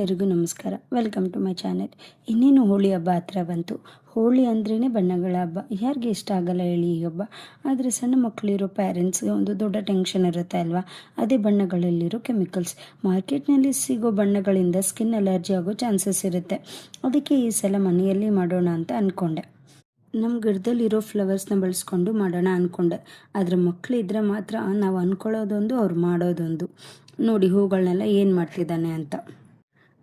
ಎಲ್ಲರಿಗೂ ನಮಸ್ಕಾರ. Welcome to my channel. ಇನ್ನೇನು ಹೋಳಿ ಹಬ್ಬ ಹತ್ರ ಬಂತು. ಹೋಳಿ ಅಂದ್ರೇ ಬಣ್ಣಗಳ ಹಬ್ಬ. ಯಾರಿಗೆ ಇಷ್ಟ ಆಗಲ್ಲ ಹೇಳಿ ಈ ಹಬ್ಬ. ಆದರೆ ಸಣ್ಣ ಮಕ್ಕಳಿರೋ ಪ್ಯಾರೆಂಟ್ಸ್ಗೆ ಒಂದು ದೊಡ್ಡ ಟೆನ್ಷನ್ ಇರುತ್ತೆ ಅಲ್ವಾ. ಅದೇ ಬಣ್ಣಗಳಲ್ಲಿರೋ ಕೆಮಿಕಲ್ಸ್. ಮಾರ್ಕೆಟ್ನಲ್ಲಿ ಸಿಗೋ ಬಣ್ಣಗಳಿಂದ ಸ್ಕಿನ್ ಅಲರ್ಜಿ ಆಗೋ ಚಾನ್ಸಸ್ ಇರುತ್ತೆ. ಅದಕ್ಕೆ ಈ ಸಲ ಮನೆಯಲ್ಲಿ ಮಾಡೋಣ ಅಂತ ಅಂದ್ಕೊಂಡೆ. ನಮ್ಮ ಗಿಡದಲ್ಲಿರೋ ಫ್ಲವರ್ಸ್ನ ಬಳಸ್ಕೊಂಡು ಮಾಡೋಣ ಅಂದ್ಕೊಂಡೆ. ಆದರೆ ಮಕ್ಕಳಿದ್ರೆ ಮಾತ್ರ ನಾವು ಅಂದ್ಕೊಳ್ಳೋದೊಂದು, ಅವ್ರು ಮಾಡೋದೊಂದು. ನೋಡಿ ಹೂಗಳನ್ನೆಲ್ಲ ಏನು ಮಾಡ್ತಿದ್ದಾನೆ ಅಂತ.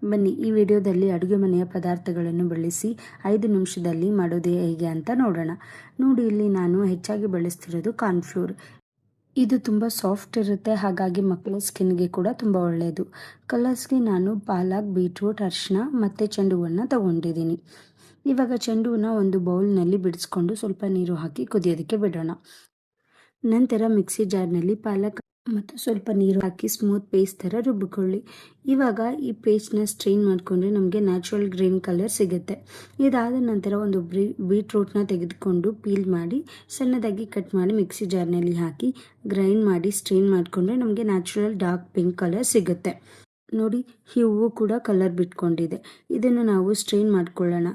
ಬನ್ನಿ ಈ ವಿಡಿಯೋದಲ್ಲಿ ಅಡುಗೆ ಮನೆಯ ಪದಾರ್ಥಗಳನ್ನು ಬಳಸಿ 5 ನಿಮಿಷದಲ್ಲಿ ಮಾಡೋದು ಹೇಗೆ ಅಂತ ನೋಡೋಣ. ನೋಡಿ ಇಲ್ಲಿ ನಾನು ಹೆಚ್ಚಾಗಿ ಬಳಸ್ತಿರೋದು ಕಾರ್ನ್ಫ್ಲೋರ್. ಇದು ತುಂಬ ಸಾಫ್ಟ್ ಇರುತ್ತೆ, ಹಾಗಾಗಿ ಮಕ್ಕಳ ಸ್ಕಿನ್ಗೆ ಕೂಡ ತುಂಬ ಒಳ್ಳೆಯದು. ಕಲರ್ಸ್ಗೆ ನಾನು ಪಾಲಕ್, ಬೀಟ್ರೂಟ್, ಅರಿಶಿನ ಮತ್ತು ಚೆಂಡು ಹೂವನ್ನು ತಗೊಂಡಿದ್ದೀನಿ. ಇವಾಗ ಚೆಂಡು ಹೂವನ್ನ ಒಂದು ಬೌಲ್ನಲ್ಲಿ ಬಿಡಿಸ್ಕೊಂಡು ಸ್ವಲ್ಪ ನೀರು ಹಾಕಿ ಕುದಿಯೋದಕ್ಕೆ ಬಿಡೋಣ. ನಂತರ ಮಿಕ್ಸಿ ಜಾರ್ನಲ್ಲಿ ಪಾಲಕ್ ಮತ್ತು ಸ್ವಲ್ಪ ನೀರು ಹಾಕಿ ಸ್ಮೂತ್ ಪೇಸ್ಟ್ ಥರ ರುಬ್ಬಿಕೊಳ್ಳಿ. ಇವಾಗ ಈ ಪೇಸ್ಟ್ನ ಸ್ಟ್ರೈನ್ ಮಾಡಿಕೊಂಡ್ರೆ ನಮಗೆ ನ್ಯಾಚುರಲ್ ಗ್ರೀನ್ ಕಲರ್ ಸಿಗುತ್ತೆ. ಇದಾದ ನಂತರ ಒಂದು ಬೀಟ್ರೂಟ್ನ ತೆಗೆದುಕೊಂಡು ಪೀಲ್ ಮಾಡಿ ಸಣ್ಣದಾಗಿ ಕಟ್ ಮಾಡಿ ಮಿಕ್ಸಿ ಜಾರ್ನಲ್ಲಿ ಹಾಕಿ ಗ್ರೈಂಡ್ ಮಾಡಿ ಸ್ಟ್ರೈನ್ ಮಾಡಿಕೊಂಡ್ರೆ ನಮಗೆ ನ್ಯಾಚುರಲ್ ಡಾರ್ಕ್ ಪಿಂಕ್ ಕಲರ್ ಸಿಗುತ್ತೆ. ನೋಡಿ ಈ ಹೂವು ಕೂಡ ಕಲರ್ ಬಿಟ್ಕೊಂಡಿದೆ. ಇದನ್ನು ನಾವು ಸ್ಟ್ರೈನ್ ಮಾಡ್ಕೊಳ್ಳೋಣ.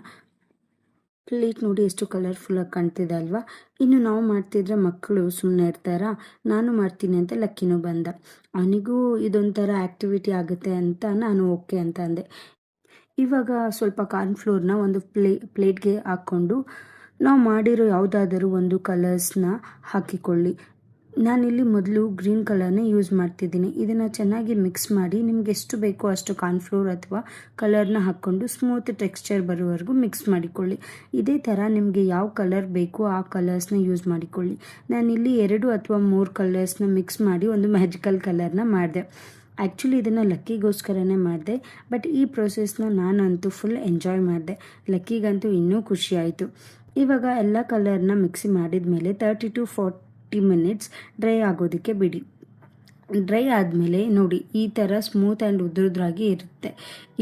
ಪ್ಲೇಟ್ ನೋಡಿ ಎಷ್ಟು ಕಲರ್ಫುಲ್ಲಾಗಿ ಕಾಣ್ತಿದೆ ಅಲ್ವಾ. ಇನ್ನು ನಾವು ಮಾಡ್ತಿದ್ರೆ ಮಕ್ಕಳು ಸುಮ್ಮನೆ ಇರ್ತಾರಾ. ನಾನು ಮಾಡ್ತೀನಿ ಅಂತ ಲಕ್ಕಿನೂ ಬಂದ. ಅವನಿಗೂ ಇದೊಂಥರ ಆ್ಯಕ್ಟಿವಿಟಿ ಆಗುತ್ತೆ ಅಂತ ನಾನು ಓಕೆ ಅಂತ ಅಂದೆ. ಇವಾಗ ಸ್ವಲ್ಪ ಕಾರ್ನ್ಫ್ಲೋರ್ನ ಒಂದು ಪ್ಲೇಟ್ಗೆ ಹಾಕ್ಕೊಂಡು ನಾವು ಮಾಡಿರೋ ಯಾವುದಾದರೂ ಒಂದು ಕಲರ್ಸ್ನ ಹಾಕಿಕೊಳ್ಳಿ. ನಾನಿಲ್ಲಿ ಮೊದಲು ಗ್ರೀನ್ ಕಲರ್ನೇ ಯೂಸ್ ಮಾಡ್ತಿದ್ದೀನಿ. ಇದನ್ನು ಚೆನ್ನಾಗಿ ಮಿಕ್ಸ್ ಮಾಡಿ ನಿಮ್ಗೆ ಎಷ್ಟು ಬೇಕೋ ಅಷ್ಟು ಕಾರ್ನ್ಫ್ಲೋರ್ ಅಥವಾ ಕಲರ್ನ ಹಾಕ್ಕೊಂಡು ಸ್ಮೂತ್ ಟೆಕ್ಸ್ಚರ್ ಬರೋವರೆಗೂ ಮಿಕ್ಸ್ ಮಾಡಿಕೊಳ್ಳಿ. ಇದೇ ಥರ ನಿಮಗೆ ಯಾವ ಕಲರ್ ಬೇಕೋ ಆ ಕಲರ್ಸ್ನ ಯೂಸ್ ಮಾಡಿಕೊಳ್ಳಿ. ನಾನಿಲ್ಲಿ 2 ಅಥವಾ 3 ಕಲರ್ಸ್ನ ಮಿಕ್ಸ್ ಮಾಡಿ ಒಂದು ಮ್ಯಾಜಿಕಲ್ ಕಲರ್ನ ಮಾಡಿದೆ. ಆ್ಯಕ್ಚುಲಿ ಇದನ್ನು ಲಕ್ಕಿಗೋಸ್ಕರನೇ ಮಾಡಿದೆ, ಬಟ್ ಈ ಪ್ರೊಸೆಸ್ನ ನಾನಂತೂ ಫುಲ್ ಎಂಜಾಯ್ ಮಾಡಿದೆ. ಲಕ್ಕಿಗಂತೂ ಇನ್ನೂ ಖುಷಿ ಆಯಿತು. ಇವಾಗ ಎಲ್ಲ ಕಲರ್ನ ಮಿಕ್ಸಿ ಮಾಡಿದ ಮೇಲೆ 30 to 40 ಮಿನಿಟ್ಸ್ ಡ್ರೈ ಆಗೋದಕ್ಕೆ ಬಿಡಿ. ಡ್ರೈ ಆದಮೇಲೆ ನೋಡಿ ಈ ಥರ ಸ್ಮೂತ್ ಆ್ಯಂಡ್ ಉದ್ರುದ್ರಾಗಿ ಇರುತ್ತೆ.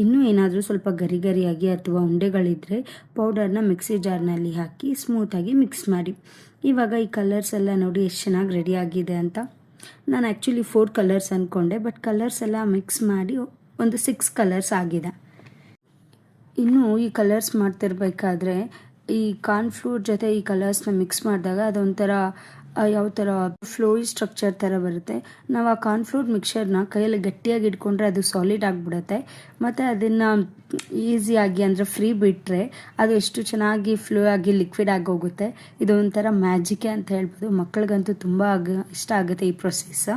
ಇನ್ನೂ ಏನಾದರೂ ಸ್ವಲ್ಪ ಗರಿಗರಿಯಾಗಿ ಅಥವಾ ಉಂಡೆಗಳಿದ್ದರೆ ಪೌಡರ್ನ ಮಿಕ್ಸಿ ಜಾರ್ನಲ್ಲಿ ಹಾಕಿ ಸ್ಮೂತಾಗಿ ಮಿಕ್ಸ್ ಮಾಡಿ. ಇವಾಗ ಈ ಕಲರ್ಸ್ ಎಲ್ಲ ನೋಡಿ ಎಷ್ಟು ಚೆನ್ನಾಗಿ ರೆಡಿ ಆಗಿದೆ ಅಂತ. ನಾನು ಆ್ಯಕ್ಚುಲಿ 4 ಕಲರ್ಸ್ ಅಂದ್ಕೊಂಡೆ, ಬಟ್ ಕಲರ್ಸ್ ಎಲ್ಲ ಮಿಕ್ಸ್ ಮಾಡಿ ಒಂದು 6 ಕಲರ್ಸ್ ಆಗಿದೆ. ಇನ್ನು ಈ ಕಲರ್ಸ್ ಮಾಡ್ತಿರ್ಬೇಕಾದ್ರೆ ಈ ಕಾರ್ನ್ಫ್ಲೋರ್ ಜೊತೆ ಈ ಕಲರ್ಸ್ನ ಮಿಕ್ಸ್ ಮಾಡಿದಾಗ ಅದೊಂಥರ ಯಾವ ಥರ ಫ್ಲೋಯಿ ಸ್ಟ್ರಕ್ಚರ್ ಥರ ಬರುತ್ತೆ. ನಾವು ಆ ಕಾರ್ನ್ಫ್ಲೋರ್ ಮಿಕ್ಸರ್ನ ಕೈಯಲ್ಲಿ ಗಟ್ಟಿಯಾಗಿ ಇಟ್ಕೊಂಡ್ರೆ ಅದು ಸಾಲಿಡ್ ಆಗಿಬಿಡುತ್ತೆ. ಮತ್ತು ಅದನ್ನು ಈಸಿಯಾಗಿ ಅಂದರೆ ಫ್ರೀ ಬಿಟ್ಟರೆ ಅದು ಎಷ್ಟು ಚೆನ್ನಾಗಿ ಫ್ಲೋ ಆಗಿ ಲಿಕ್ವಿಡ್ ಆಗಿ ಹೋಗುತ್ತೆ. ಇದು ಒಂಥರ ಮ್ಯಾಜಿಕೇ ಅಂತ ಹೇಳ್ಬೋದು. ಮಕ್ಕಳಿಗಂತೂ ತುಂಬ ಇಷ್ಟ ಆಗುತ್ತೆ ಈ ಪ್ರೊಸೆಸ್.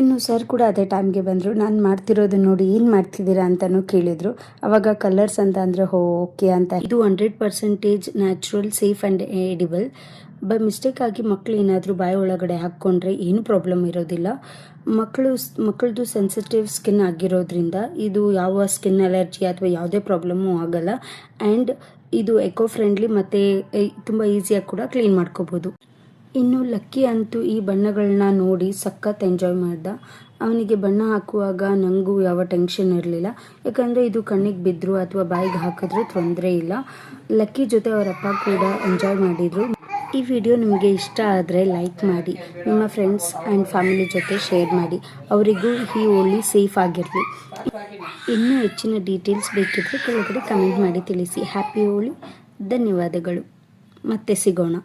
ಇನ್ನು ಸರ್ ಕೂಡ ಅದೇ ಟೈಮ್ಗೆ ಬಂದರು. ನಾನು ಮಾಡ್ತಿರೋದು ನೋಡಿ ಏನು ಮಾಡ್ತಿದ್ದೀರಾ ಅಂತಲೂ ಕೇಳಿದರು. ಆವಾಗ ಕಲರ್ಸ್ ಅಂತ ಅಂದರೆ ಓಕೆ ಅಂತ. ಇದು 100% natural, safe and edible. By mistake ಆಗಿ ಮಕ್ಕಳು ಏನಾದರೂ ಬಾಯಿ ಒಳಗಡೆ ಹಾಕ್ಕೊಂಡ್ರೆ ಏನು ಪ್ರಾಬ್ಲಮ್ ಇರೋದಿಲ್ಲ. ಮಕ್ಕಳದು ಸೆನ್ಸಿಟಿವ್ ಸ್ಕಿನ್ ಆಗಿರೋದ್ರಿಂದ ಇದು ಯಾವ ಸ್ಕಿನ್ ಅಲರ್ಜಿ ಅಥವಾ ಯಾವುದೇ ಪ್ರಾಬ್ಲಮ್ಮು ಆಗಲ್ಲ. ಆ್ಯಂಡ್ ಇದು ಎಕೋ ಫ್ರೆಂಡ್ಲಿ ಮತ್ತು ತುಂಬ ಈಸಿಯಾಗಿ ಕೂಡ ಕ್ಲೀನ್ ಮಾಡ್ಕೋಬೋದು. ಇನ್ನು ಲಕ್ಕಿ ಅಂತೂ ಈ ಬಣ್ಣಗಳನ್ನ ನೋಡಿ ಸಖತ್ ಎಂಜಾಯ್ ಮಾಡ್ದ. ಅವನಿಗೆ ಬಣ್ಣ ಹಾಕುವಾಗ ನನಗೂ ಯಾವ ಟೆನ್ಷನ್ ಇರಲಿಲ್ಲ, ಯಾಕಂದರೆ ಇದು ಕಣ್ಣಿಗೆ ಬಿದ್ದರೂ ಅಥವಾ ಬಾಯಿಗೆ ಹಾಕಿದ್ರೂ ತೊಂದರೆ ಇಲ್ಲ. ಲಕ್ಕಿ ಜೊತೆ ಅವರಪ್ಪ ಕೂಡ ಎಂಜಾಯ್ ಮಾಡಿದರು. ಈ ವಿಡಿಯೋ ನಿಮಗೆ ಇಷ್ಟ ಆದರೆ ಲೈಕ್ ಮಾಡಿ, ನಿಮ್ಮ ಫ್ರೆಂಡ್ಸ್ ಆ್ಯಂಡ್ ಫ್ಯಾಮಿಲಿ ಜೊತೆ ಶೇರ್ ಮಾಡಿ. ಅವರಿಗೂ ಈ ಹೋಳಿ ಸೇಫ್ ಆಗಿರಲಿ. ಇನ್ನೂ ಹೆಚ್ಚಿನ ಡೀಟೇಲ್ಸ್ ಬೇಕಿದ್ದರೆ ಕೆಳಗಡೆ ಕಮೆಂಟ್ ಮಾಡಿ ತಿಳಿಸಿ. ಹ್ಯಾಪಿ ಹೋಳಿ. ಧನ್ಯವಾದಗಳು. ಮತ್ತೆ ಸಿಗೋಣ.